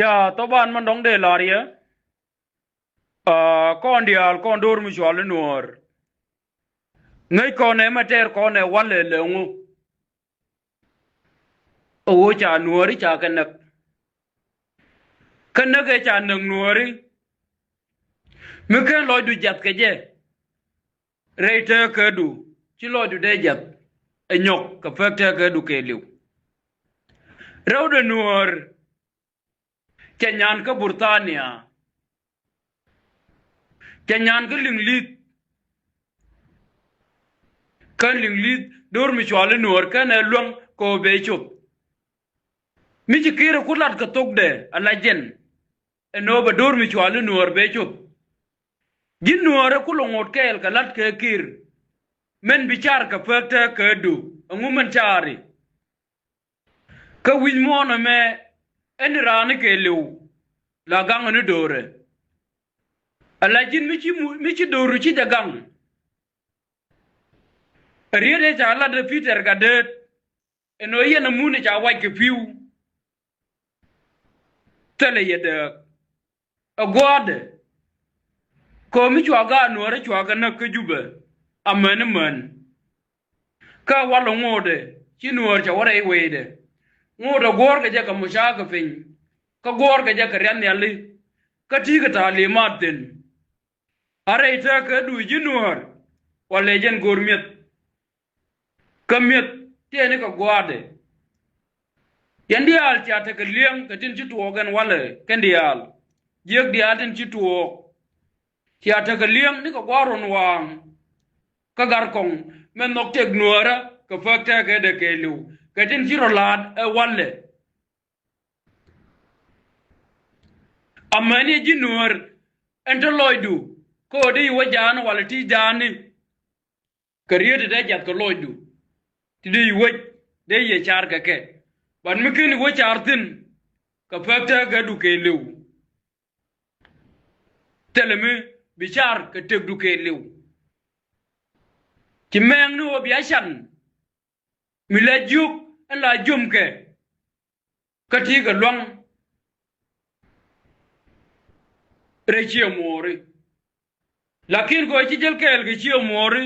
Ya, طبعا من دون دي لاريا كون ديال كون دور مشوال نور ngay kone mater kone wale lengu o cha nuori cha kanak e cha nang nuori meken loy du jat ke je reite ke du chi loy du de jat e nyok ka fakte ke du ke liu raw de nuor cha nyan ka burtania cha nyan ka linglit kan linglit dor mishwal nuor kan e luang ko be chup mi chi kire kulat ka tok de alajen eno ba dor mishwal nuor be chup jin nuore kulongot kel ka lat ke kir men bichar ka fakta ke du ngumen chari ka win mono me en rani ke lew la gang ni dore ala jin mi ci doru ci da gang riede cha la de peter ka de eno yena muni cha wa ke piu tele yede agwade ko mi chwa ga nuore chwa ga na ke jube amen men ka walo ngode ci nuor cha wore wede ngode gor ga je ka mushaga fin ka gor ga je ka ran yali ka ti ga tali maten are ita ka du jinuor wale jen gormiet kamiet tiene ka gwade yandial ti ata ka liang ka tin ci tuo gan wale kandial yek di atin ci tuo ti ata ka liang ni ka gwaron wang ka gar kong men nok tek nuora ka fakta ka de ke lu ka tin ci rolad e wale amani jinuor ento loydu ko di wajan wala ti jani kariyete de jat ko loydu ti di waj de ye char ka ke ban mikini wo chartin ka fakta ga du ke lew telemi bichar ka tek du ke lew ti meng no bi ashan mi la juk la jum ke ka ti ga long rechie mori lakin ko ci jel kel ge ci mori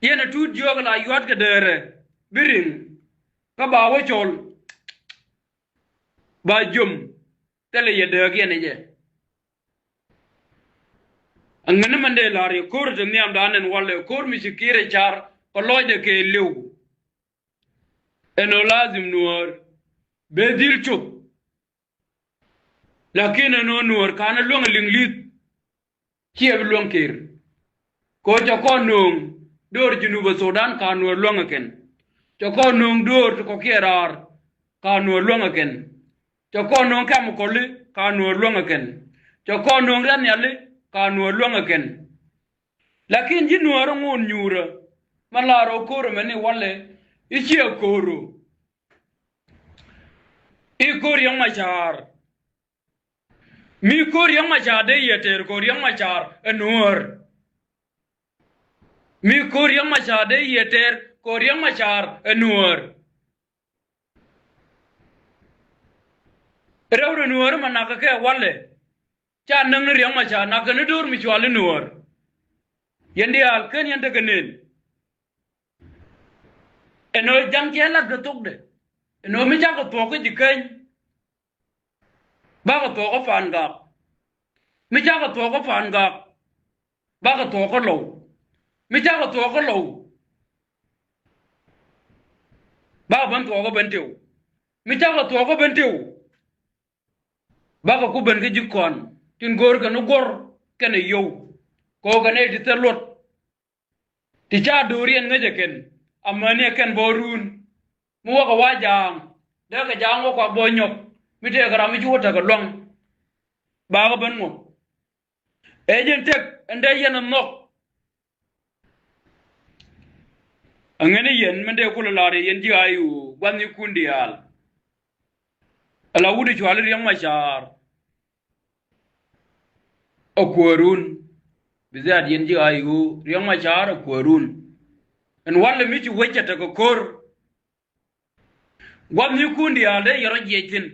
yena tut jog la yot ke dere birin ka ba wo chol ba jum tele ye de ge ne je angana mande lari kor de niam danen walle kor mi sikire char ko loje ke lew eno lazim nuor be dil chup lakin eno nuor kana long linglit kieb luang kir ko cho ko nung dor junuba sudan ka nuor luang ken cho ko nung dor ko kierar ka nuor luang ken cho ko nung kam ko li ka nuor luang ken cho ko nung ran yali ka nuor luang ken lakin ji nuor ngun nyura malaro koro meni wale ichi koro I kor yang machar mi kor yang machar de yeter kor yang machar enur mi kor yang machar de yeter kor yang machar enur rewre nuor manaka ke wale cha nang yang machar na kan dur mi chwal nuor yendi al ken yende kenen eno jang kela gatuk de eno mi ja ko to ko diken ba ko to ko fan ga mi ja ko to ko fan ga ba ko to ko lo mi ja ko to ko lo ba ban to ko ban tew mi ja ko to ko ban tew ba ko ku ban ga jikon tin gor ga no gor kene yow ko ga ne di telot ti ja dorien ngaje ken amane ken borun mu ko wajang de ka jango ko bonyok mi te ga mi juta ga long ba ga ban mo ejen tek ende yen nok angene yen mende kula lare yen ji ayu gwani kundi al ala wudi chwali yang machar okworun bizad yen ji ayu yang machar okworun en wala mi ci wajata ko kor gwani kundi al de yoro jetin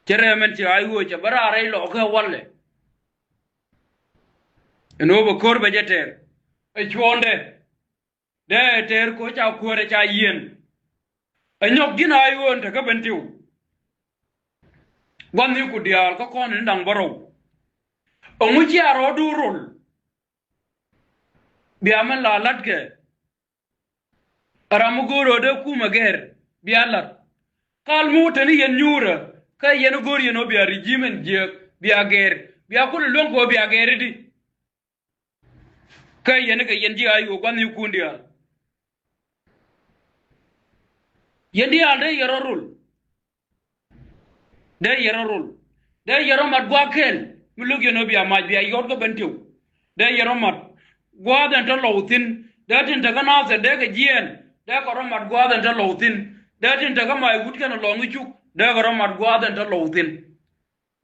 chere men ci ay wo ci bara ray lo ka walle eno bo kor be jeter e chonde de ter ko cha ko re cha yen e nyok gina ay won ta ka bentiu wani ku dial ka kon ndang baro o mu ci aro durul biaman la latke aramu goro de ku mager bialat kal mu tani yen nyura kay yen gor yeno biya regimen je biya ger biya ko lon ko biya ger di kay yen ka yen ji ayo wani ku ndial yendi alde yerorul de yerorul de yeromat gwakel mulug yeno biya maj biya yorgo bentiu de yeromat gwadan to lowtin de tin daga na se de ga jien de ko romat gwadan to lowtin de tin daga mai gut kana longu chuk de ko romat gwadan to lowtin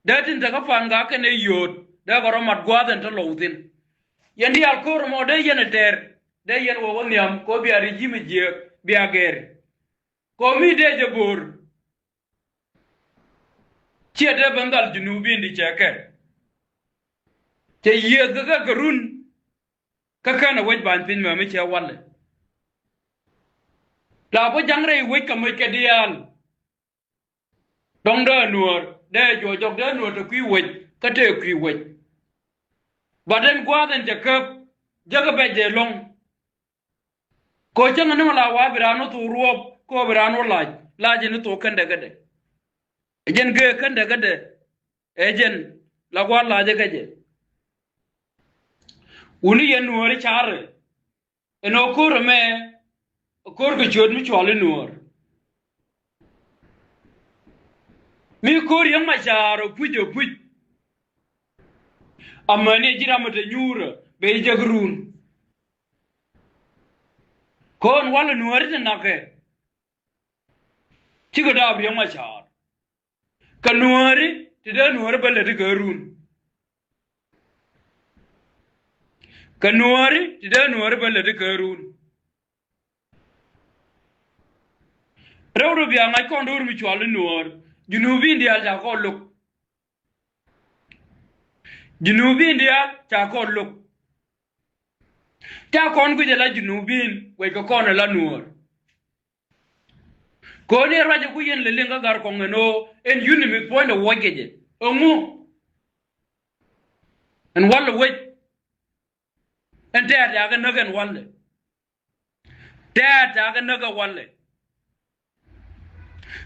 de tin daga fanga kana yot de ko romat gwadan to lowtin yendi al ko mo de yene ter de yen wo wonyam ko biya regime je biya ger ko mi de jabur de bandal junubi ndi cheke te ye ga garun ka kana waj ban pin ma mi che walle la bo jangre waj ka mo ke dial dong da nuor de jo jok de nuor to kwi waj ka te kwi waj baden gwaden te kap jaga be je long ko changa no la wa birano to ruop ko birano laje ni to kan daga de ejen ge kan daga de ejen la gwa laje gaje uni yen nuor chare eno kur me kur ko chod mi chwale nuor mi kur yang ma charo pujo puj amane jira mata nyura be jagrun kon wala nuor te nake chigo da bi yang ma char ka nuori te da nuor bele te garun ka nuori ti da nuori bele de karun rewru biya ngai kon dur mi chwal nuor junubi india ja ko luk junubi india ja ko luk ta kon ku jela junubin we ko kon la nuor ko ne raje ku yen le lenga gar ko ngeno en unimi point wogeje omu en walla we en teata aga nagan walle teata aga naga walle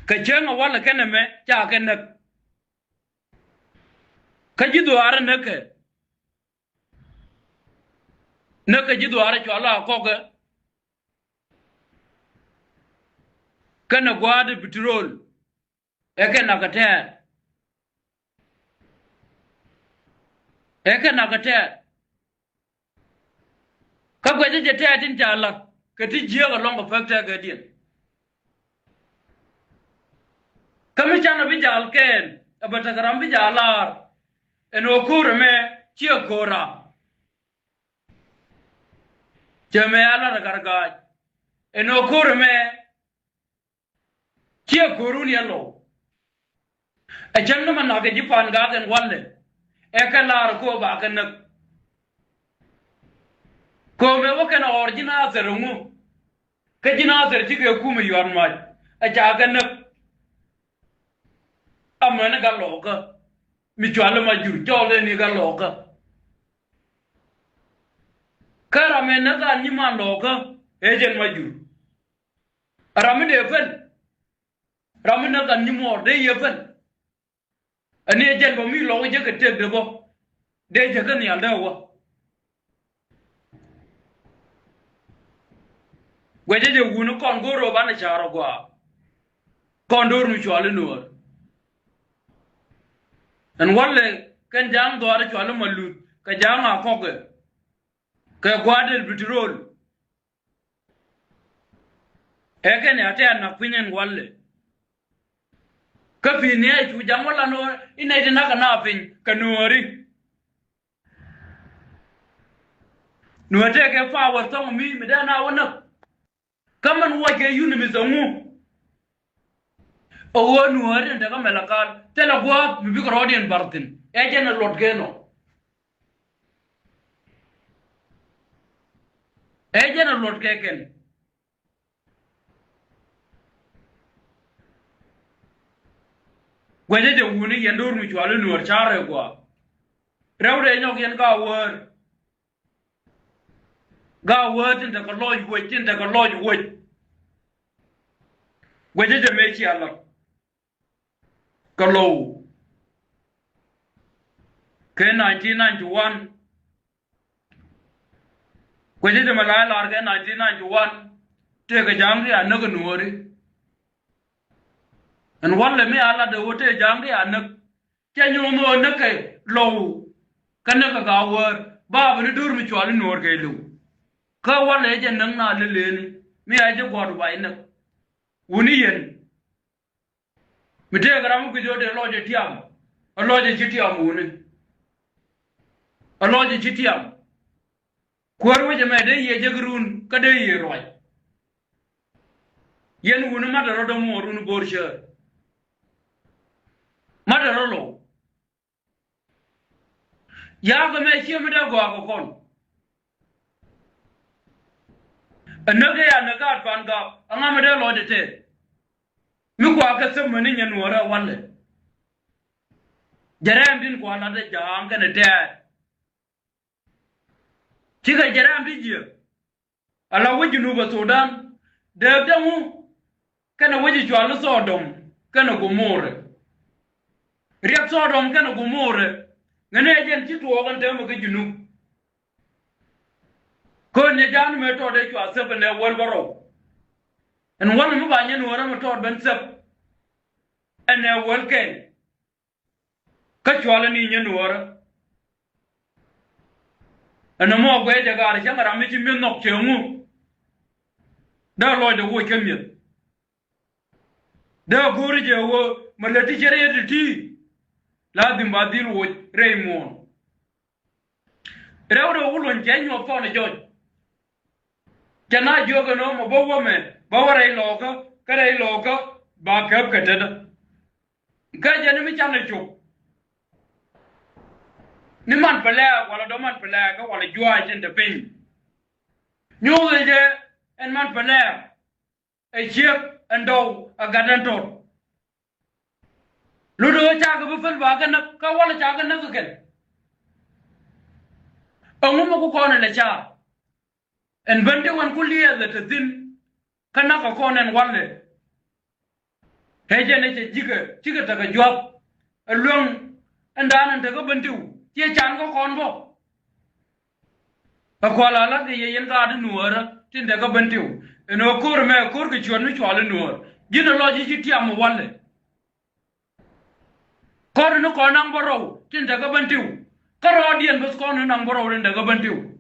ka jenga walla kana me ta ka nak ka jidu ara naka jidu ara cho ala ko ga kana gwade petrol e kana ka te e kana ka te ka gwaje je te atin jala ka ti jiya ga longa fakta ga din kami chana bi jal ken abata garam bi jalar eno kur me chi gora jame ala garga eno kur me chi gorun yalo a janna man na ga jipan ga den walle e ka lar ko ba kan ko me wo kana original zerungu ka jinazer jige kuma yuan ma a jaga na amana ga loka mi jwala ma jur jole ni ga loka kara me na ga ni ma loka ejen ma jur rami de fen rami na ga ni mo de ye fen ani ejen bo mi lo je ka tek de bo de je ka ni alda wa gwaje je wunu kon goro bana charo gwa kon dor mi chwale nuor en walle kan jang do ara chwale malut ka jang a koge ka gwadel petrol eken ate na pinen walle ka pine chu jang wala no ina ide na kana pin ka nuori nuote ke fa warto mi dana wona kaman wake yuni mi zangu o nuor ente ka melakal tela gwa mi bi rodien bartin ejena lot geno ejena lot keken gwaje de wuni yendur mi chwalu nuor chare gwa rewde nyok yen ga word ente ka loj wet ente ka loj wet gwaje de mechi ala ka low ke 1991 gwaje de malaya lar ke 1991 te ga jamri anak nuori en walle mi ala de wote jamri anak ke nyono nake low kana ga word ba ni dur mi chwal nuor ke lu ka walle je nang na leleni mi aje god ba ina wuni yen mi te ga ram ku jode loje tiam loje chitiam wuni loje chitiam Kwarwe jame de ye jagrun kade ye roy yen wunu madaro do morun borshe madaro lo ya ga me chim da go ko kon anage ya naga fan ga anga me de lo de te mi ko aka sem mani nyen wora walle jaram din ko ala de jam ga ne te Chiga jaram bijiya ala wajinu ba Sudan da damu kana waji chwalu Sodom kana Gomorre riyak Sodom kana Gomorre ngane jen chitu ogan te mo gijinu ko ne jan me to de chwa sep ne wol baro en wol mu ba nyen wora mo to ben sep ene wol ken ka chwala ni nyen wora ana mo gwe de gar jangara mi ci min nok cemu da lo de wo kemye da gori je wo malati jere de ti la dim badil wo raymond rewdo wulon jenyo fone joj jana joga no mo bowo me bawara iloka kare iloka ba kap katada ka jani mi chane chuk ni man pala wala do man pala ka wala jua jende pin nyole je en man pala e chep endo agadan to ludo cha ga bu fal ba ka wala cha ga na ka ken ongu mo ko na la cha en bande wan kulliya da tadin kana ka konen walle heje ne je jiga ta ga job luang andanan ta ga bantu ye chan ko kon bo akwala la de yen ga de nuora tin de ga bantiu eno kur me kur ke chon mi chwale nuor gino loji ji tiam walle kor no ko nang boro tin de ga bantiu karo dien bus ko nang boro den de ga bantiu